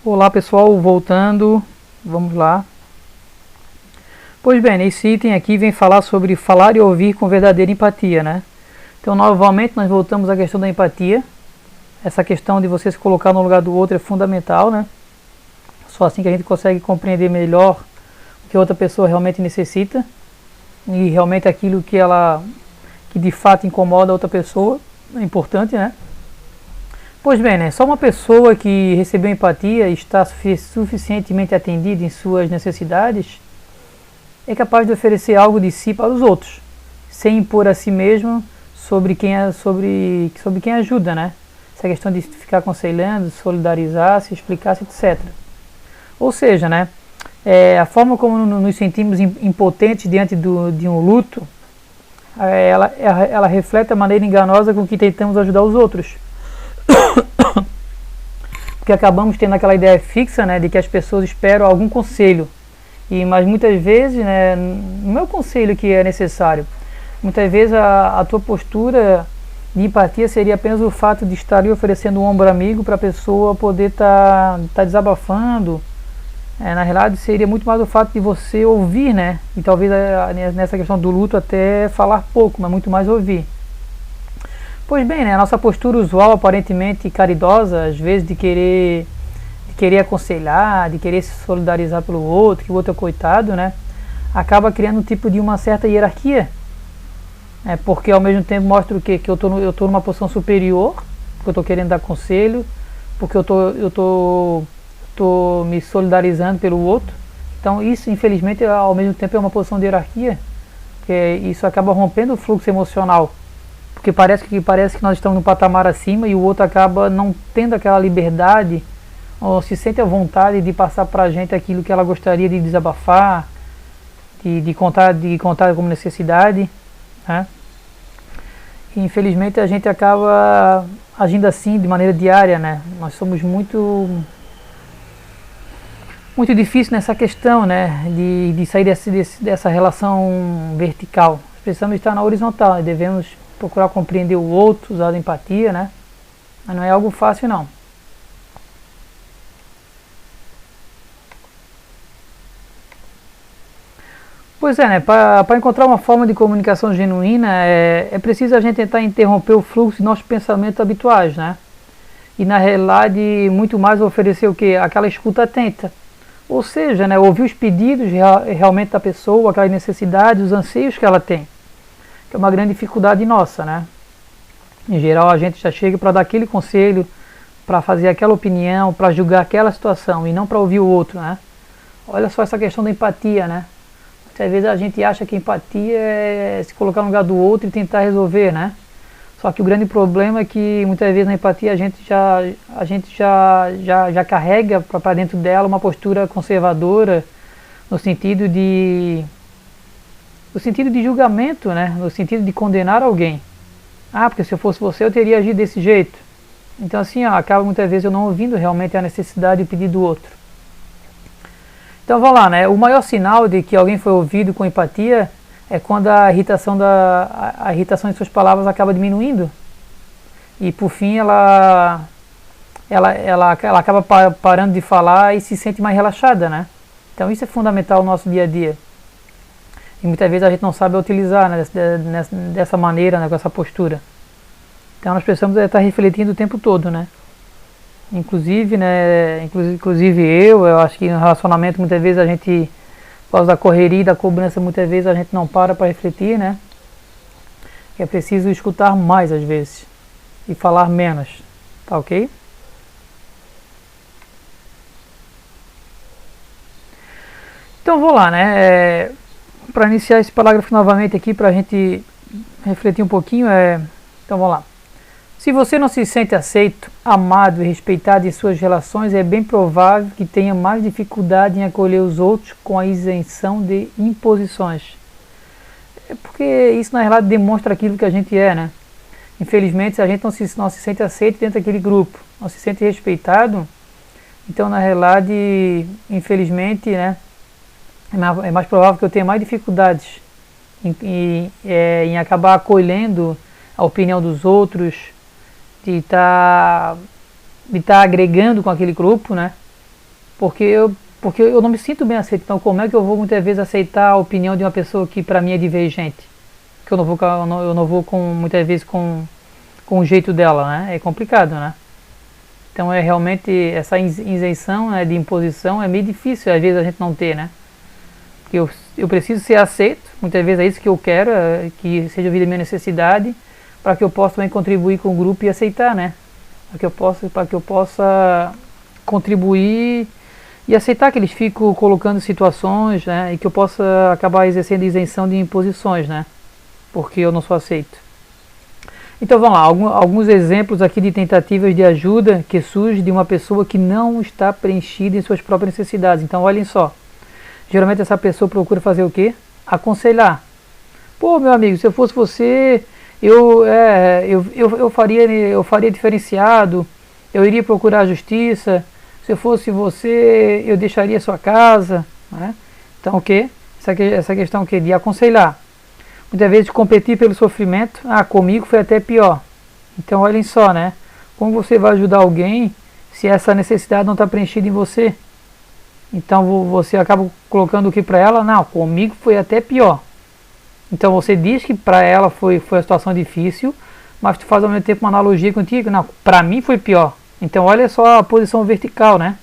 Olá pessoal, voltando, vamos lá. Pois bem, esse item aqui vem falar sobre falar e ouvir com verdadeira empatia, né? Então novamente nós voltamos à questão da empatia. Essa questão de você se colocar no lugar do outro é fundamental, né? Só assim que a gente consegue compreender melhor o que a outra pessoa realmente necessita e realmente aquilo que de fato incomoda a outra pessoa, é importante, né? Pois bem, né? Só uma pessoa que recebeu empatia e está suficientemente atendida em suas necessidades é capaz de oferecer algo de si para os outros, sem impor a si mesmo sobre quem ajuda, né? Essa questão de ficar aconselhando, solidarizar-se, explicar-se, etc. Ou seja, né? A forma como nos sentimos impotentes diante de um luto, ela reflete a maneira enganosa com que tentamos ajudar os outros. Porque acabamos tendo aquela ideia fixa, né, de que as pessoas esperam algum conselho, mas muitas vezes, né, não é o conselho que é necessário. Muitas vezes a tua postura de empatia seria apenas o fato de estar ali oferecendo um ombro amigo para a pessoa poder tá desabafando. Na realidade seria muito mais o fato de você ouvir, né, e talvez nessa questão do luto até falar pouco, mas muito mais ouvir. Pois bem, né, a nossa postura usual, aparentemente caridosa, às vezes de querer aconselhar, de querer se solidarizar pelo outro, que o outro é coitado, né, acaba criando um tipo de uma certa hierarquia, porque ao mesmo tempo mostra o quê? Que eu tô numa posição superior, porque eu estou querendo dar conselho, porque eu tô me solidarizando pelo outro. Então isso, infelizmente, ao mesmo tempo é uma posição de hierarquia, porque isso acaba rompendo o fluxo emocional. Porque parece que nós estamos no patamar acima e o outro acaba não tendo aquela liberdade ou se sente à vontade de passar para a gente aquilo que ela gostaria de desabafar, de contar como necessidade, né? E, infelizmente a gente acaba agindo assim de maneira diária, né? Nós somos muito difícil nessa questão, né? De sair dessa relação vertical. Precisamos estar na horizontal e devemos procurar compreender o outro, usar a empatia, né? Mas não é algo fácil, não. Pois é, né? Para encontrar uma forma de comunicação genuína, é preciso a gente tentar interromper o fluxo de nossos pensamentos habituais, né? E na realidade, muito mais oferecer o quê? Aquela escuta atenta. Ou seja, né? Ouvir os pedidos realmente da pessoa, aquelas necessidades, os anseios que ela tem. Que é uma grande dificuldade nossa, né? Em geral a gente já chega para dar aquele conselho, para fazer aquela opinião, para julgar aquela situação e não para ouvir o outro, né? Olha só essa questão da empatia, né? Muitas vezes a gente acha que empatia é se colocar no lugar do outro e tentar resolver, né? Só que o grande problema é que muitas vezes na empatia a gente já carrega para dentro dela uma postura conservadora no sentido de julgamento, né? No sentido de condenar alguém. Porque se eu fosse você eu teria agido desse jeito. Então assim, acaba muitas vezes eu não ouvindo realmente a necessidade e o pedido do outro. Então vamos lá, né? O maior sinal de que alguém foi ouvido com empatia é quando a irritação de suas palavras acaba diminuindo. E por fim ela acaba parando de falar e se sente mais relaxada, né? Então isso é fundamental no nosso dia a dia. E muitas vezes a gente não sabe utilizar, né, dessa maneira, né, com essa postura. Então nós precisamos estar refletindo o tempo todo, né? Inclusive, né, eu acho que no relacionamento muitas vezes a gente, por causa da correria e da cobrança, muitas vezes a gente não para refletir, né? É preciso escutar mais às vezes e falar menos, tá ok? Então vou lá, né? Para iniciar esse parágrafo novamente aqui, para a gente refletir um pouquinho, então vamos lá. Se você não se sente aceito, amado e respeitado em suas relações, é bem provável que tenha mais dificuldade em acolher os outros com a isenção de imposições. Porque isso na realidade demonstra aquilo que a gente é, né? Infelizmente, se a gente não se sente aceito dentro daquele grupo, não se sente respeitado, então na realidade, infelizmente, né? É mais provável que eu tenha mais dificuldades em acabar acolhendo a opinião dos outros, de estar agregando com aquele grupo, né? porque eu não me sinto bem aceito. Então como é que eu vou muitas vezes aceitar a opinião de uma pessoa que para mim é divergente? Que eu não vou com, muitas vezes com o jeito dela, né? É complicado, né? Então é realmente essa isenção, né, de imposição é meio difícil às vezes a gente não ter, né? Porque eu preciso ser aceito, muitas vezes é isso que eu quero, que seja ouvida a minha necessidade, para que eu possa também contribuir com o grupo e aceitar, né? Para que eu possa contribuir e aceitar que eles ficam colocando situações, né? E que eu possa acabar exercendo isenção de imposições, né? Porque eu não sou aceito. Então vamos lá, alguns exemplos aqui de tentativas de ajuda que surgem de uma pessoa que não está preenchida em suas próprias necessidades. Então olhem só, geralmente essa pessoa procura fazer o quê? Aconselhar. Pô, meu amigo, se eu fosse você, eu faria diferenciado, eu iria procurar a justiça, se eu fosse você, eu deixaria a sua casa, né? Então o quê? Essa questão o quê? De aconselhar. Muitas vezes competir pelo sofrimento, comigo foi até pior. Então olhem só, né? Como você vai ajudar alguém se essa necessidade não está preenchida em você? Então você acaba colocando o que para ela? Não, comigo foi até pior. Então você diz que para ela foi a situação difícil, mas tu faz ao mesmo tempo uma analogia contigo. Não, para mim foi pior. Então olha só a posição vertical, né?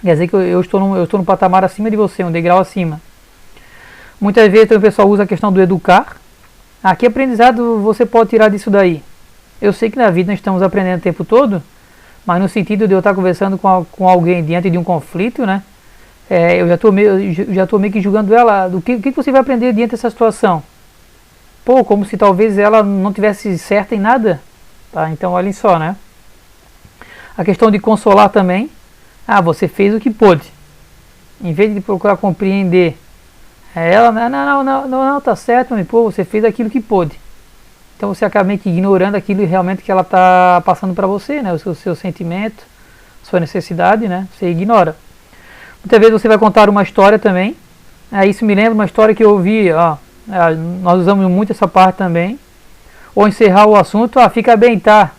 Quer dizer que eu estou num patamar acima de você, um degrau acima. Muitas vezes o pessoal usa a questão do educar. Que aprendizado você pode tirar disso daí? Eu sei que na vida nós estamos aprendendo o tempo todo, mas no sentido de eu estar conversando com alguém diante de um conflito, né? Eu já estou meio que julgando ela. O que você vai aprender diante dessa situação? Pô, como se talvez ela não tivesse certa em nada. Tá? Então olhem só, né? A questão de consolar também. Você fez o que pôde. Em vez de procurar compreender ela, não, tá certo, mas pô, você fez aquilo que pôde. Então você acaba meio que ignorando aquilo realmente que ela está passando para você, né? O seu sentimento, sua necessidade, né? Você ignora. Muitas vezes você vai contar uma história também. Isso me lembra uma história que eu ouvi, nós usamos muito essa parte também. Ou encerrar o assunto, fica bem, tá?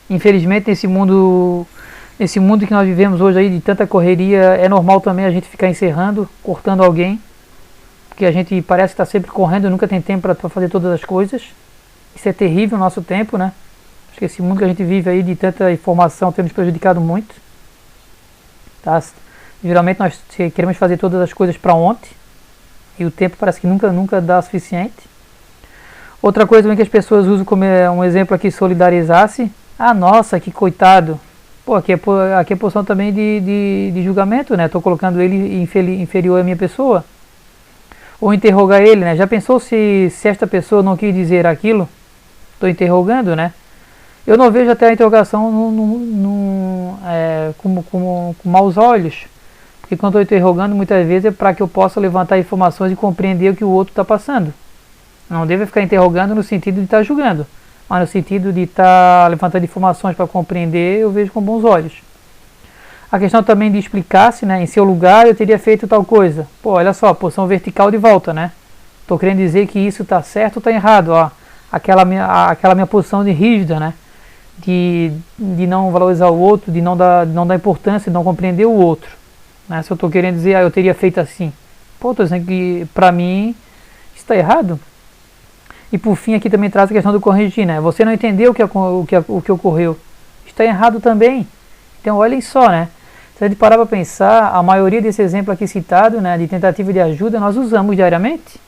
Infelizmente nesse mundo que nós vivemos hoje aí de tanta correria, é normal também a gente ficar encerrando, cortando alguém. Porque a gente parece que está sempre correndo, nunca tem tempo para fazer todas as coisas. Isso é terrível o nosso tempo, né? Acho que esse mundo que a gente vive aí de tanta informação tem nos prejudicado muito. Tá? Geralmente nós queremos fazer todas as coisas para ontem. E o tempo parece que nunca dá o suficiente. Outra coisa também que as pessoas usam como um exemplo aqui, solidarizar-se. Nossa, que coitado. Pô, aqui é posição também de julgamento, né? Estou colocando ele inferior à minha pessoa. Ou interrogar ele, né? Já pensou se esta pessoa não quis dizer aquilo? Estou interrogando, né? Eu não vejo até a interrogação com maus olhos. Porque quando estou interrogando, muitas vezes é para que eu possa levantar informações e compreender o que o outro está passando. Não devo ficar interrogando no sentido de estar julgando. Mas no sentido de estar levantando informações para compreender, eu vejo com bons olhos. A questão também de explicar-se, né? Em seu lugar eu teria feito tal coisa. Pô, olha só, posição vertical de volta, né? Estou querendo dizer que isso está certo ou está errado, ó. Aquela minha posição de rígida, né? De não valorizar o outro, de não dar importância, de não compreender o outro. Né? Se eu estou querendo dizer, eu teria feito assim. Pô, estou dizendo que para mim está errado. E por fim aqui também traz a questão do corrigir, né? Você não entendeu o que ocorreu. Está errado também. Então olhem só, né? Se a gente parar para pensar, a maioria desse exemplo aqui citado, né, de tentativa de ajuda, nós usamos diariamente.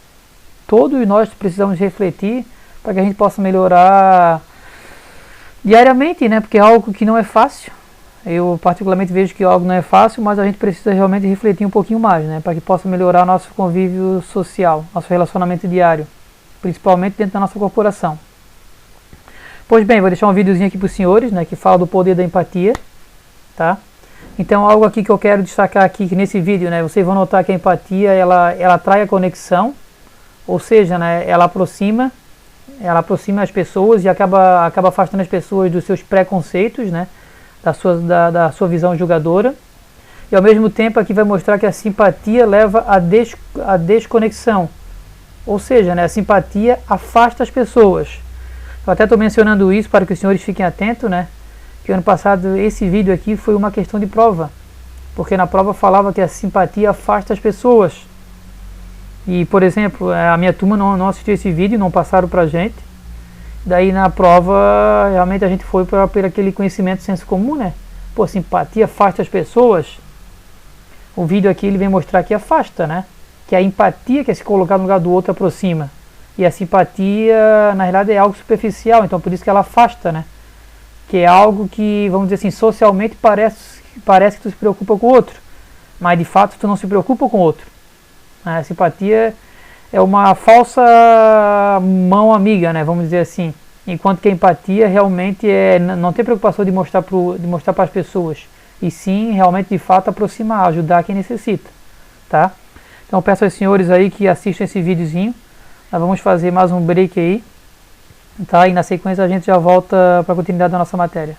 Todos nós precisamos refletir para que a gente possa melhorar diariamente, né? Porque é algo que não é fácil. Eu particularmente vejo que algo não é fácil, mas a gente precisa realmente refletir um pouquinho mais, né? Para que possa melhorar nosso convívio social, nosso relacionamento diário, principalmente dentro da nossa corporação. Pois bem, vou deixar um videozinho aqui para os senhores, né, que fala do poder da empatia, tá? Então algo aqui que eu quero destacar aqui, que nesse vídeo, né, vocês vão notar que a empatia, ela atrai a conexão, ou seja, né, ela aproxima as pessoas e acaba afastando as pessoas dos seus preconceitos, né, da sua visão julgadora. E ao mesmo tempo aqui vai mostrar que a simpatia leva à desconexão, ou seja, né, a simpatia afasta as pessoas. Eu até estou mencionando isso para que os senhores fiquem atentos, né? Que ano passado esse vídeo aqui foi uma questão de prova. porque na prova falava que a simpatia afasta as pessoas. E, por exemplo, a minha turma não assistiu esse vídeo, não passaram pra gente. Daí na prova, realmente a gente foi por aquele conhecimento senso comum, né? Pô, simpatia afasta as pessoas. O vídeo aqui ele vem mostrar que afasta, né? Que a empatia, que é se colocar no lugar do outro, aproxima. E a simpatia, na realidade, é algo superficial, então por isso que ela afasta, né? Que é algo que, vamos dizer assim, socialmente parece que tu se preocupa com o outro, mas de fato tu não se preocupa com o outro. A simpatia é uma falsa mão amiga, né? Vamos dizer assim. Enquanto que a empatia realmente é não ter preocupação de mostrar para as pessoas, e sim realmente de fato aproximar, ajudar quem necessita, tá? Então peço aos senhores aí que assistam esse videozinho. Nós vamos fazer mais um break aí, tá? E na sequência a gente já volta para a continuidade da nossa matéria.